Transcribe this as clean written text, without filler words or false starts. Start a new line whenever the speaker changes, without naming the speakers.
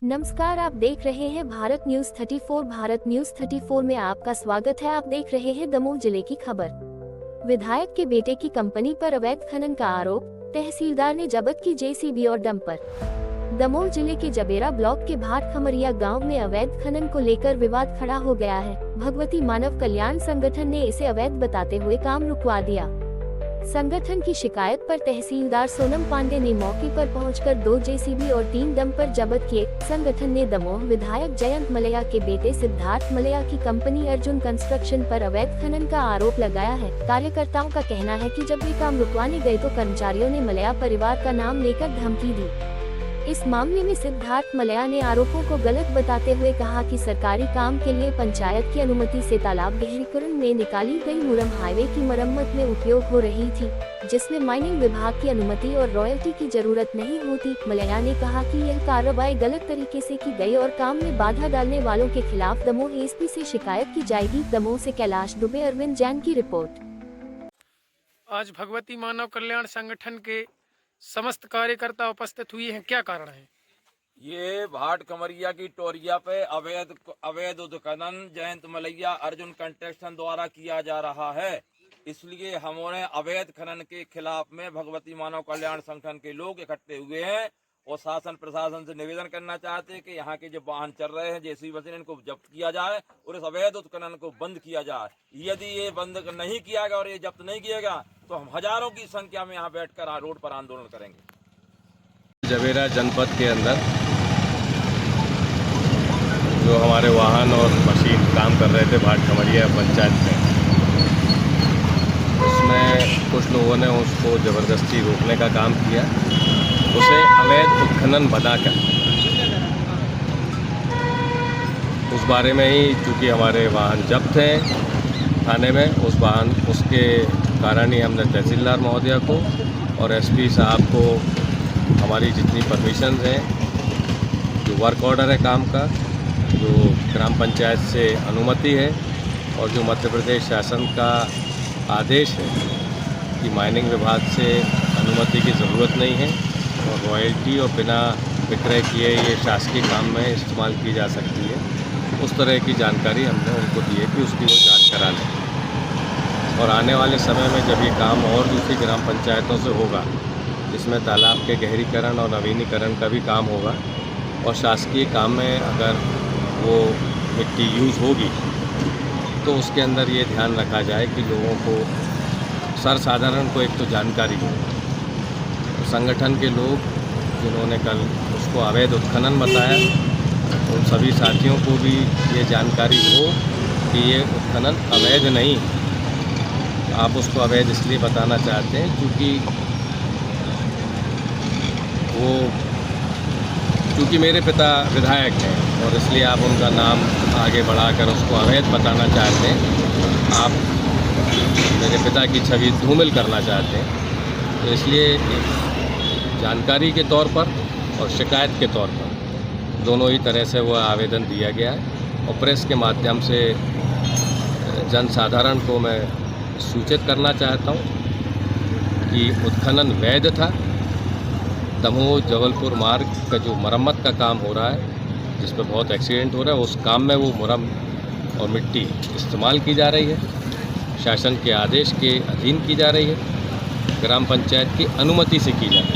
नमस्कार, आप देख रहे हैं भारत न्यूज 34। भारत न्यूज 34 में आपका स्वागत है। आप देख रहे हैं दमोह जिले की खबर। विधायक के बेटे की कंपनी पर अवैध खनन का आरोप, तहसीलदार ने जब्त की जेसीबी और डंपर। दमोह जिले के जबेरा ब्लॉक के भाट खमरिया गांव में अवैध खनन को लेकर विवाद खड़ा हो गया है। भगवती मानव कल्याण संगठन ने इसे अवैध बताते हुए काम रुकवा दिया। संगठन की शिकायत पर तहसीलदार सोनम पांडे ने मौके पर पहुंचकर 2 जेसीबी और 3 डंपर जब्त किए। संगठन ने दमोह विधायक जयंत मलैया के बेटे सिद्धार्थ मलैया की कंपनी अर्जुन कंस्ट्रक्शन पर अवैध खनन का आरोप लगाया है। कार्यकर्ताओं का कहना है कि जब वे काम रुकवाने गए तो कर्मचारियों ने मलैया परिवार का नाम लेकर धमकी दी। इस मामले में सिद्धार्थ मलैया ने आरोपों को गलत बताते हुए कहा कि सरकारी काम के लिए पंचायत की अनुमति से तालाब गहरीकरण में निकाली गई मुरम हाईवे की मरम्मत में उपयोग हो रही थी, जिसमें माइनिंग विभाग की अनुमति और रॉयल्टी की जरूरत नहीं होती। मलैया ने कहा कि यह कार्रवाई गलत तरीके से की गई और काम में बाधा डालने वालों के खिलाफ दमोह एसपी से शिकायत की जाएगी। दमोह से कैलाश दुबे, अरविंद जैन की रिपोर्ट।
आज भगवती मानव कल्याण संगठन के समस्त कार्यकर्ता उपस्थित हुए हैं, क्या कारण है?
ये भाट कमरिया की टोरिया पे अवैध उत्खनन जयंत मलैया अर्जुन कंस्ट्रक्शन द्वारा किया जा रहा है। इसलिए हमने अवैध खनन के खिलाफ में भगवती मानव कल्याण संगठन के लोग इकट्ठे हुए हैं और शासन प्रशासन से निवेदन करना चाहते हैं कि यहाँ के जो वाहन चल रहे हैं जेसीबी मशीन, इनको जब्त किया जाए और इस अवैध उत्खनन को बंद किया जाए। यदि ये बंद नहीं किया गया और ये जब्त नहीं किया गया तो हम हजारों की संख्या में यहाँ बैठकर रोड पर आंदोलन करेंगे।
जबेरा जनपद के अंदर जो हमारे वाहन और मशीन काम कर रहे थे भाट खमरिया पंचायत में, उसमें कुछ लोगों ने उसको ज़बरदस्ती रोकने का काम किया, उसे अवैध उत्खनन बनाकर। उस बारे में ही चूँकि हमारे वाहन जब्त हैं थाने में, उसके कारण ही हमने तहसीलदार महोदया को और एसपी साहब को हमारी जितनी परमिशन हैं, जो वर्क ऑर्डर है काम का, जो ग्राम पंचायत से अनुमति है और जो मध्य प्रदेश शासन का आदेश है कि माइनिंग विभाग से अनुमति की ज़रूरत नहीं है और रॉयल्टी और बिना विक्रय किए ये शासकीय काम में इस्तेमाल की जा सकती है, उस तरह की जानकारी हमने उनको दी है कि उसकी वो जांच करा लें। और आने वाले समय में जब ये काम और दूसरी ग्राम पंचायतों से होगा, जिसमें तालाब के गहरीकरण और नवीनीकरण का भी काम होगा और शासकीय काम में अगर वो मिट्टी यूज़ होगी तो उसके अंदर ये ध्यान रखा जाए कि लोगों को सर्वसाधारण को एक तो जानकारी हो। संगठन के लोग जिन्होंने कल उसको अवैध उत्खनन बताया, उन सभी साथियों को भी ये जानकारी हो कि ये उत्खनन अवैध नहीं। आप उसको अवैध इसलिए बताना चाहते हैं क्योंकि मेरे पिता विधायक हैं और इसलिए आप उनका नाम आगे बढ़ाकर उसको अवैध बताना चाहते हैं। आप मेरे पिता की छवि धूमिल करना चाहते हैं, तो इसलिए जानकारी के तौर पर और शिकायत के तौर पर दोनों ही तरह से वह आवेदन दिया गया है और प्रेस के माध्यम से जनसाधारण को मैं सूचित करना चाहता हूँ कि उत्खनन वैध था। दमोह जबलपुर मार्ग का जो मरम्मत का काम हो रहा है, जिस पर बहुत एक्सीडेंट हो रहा है, उस काम में वो मुरम और मिट्टी इस्तेमाल की जा रही है, शासन के आदेश के अधीन की जा रही है, ग्राम पंचायत की अनुमति से की जा रही है।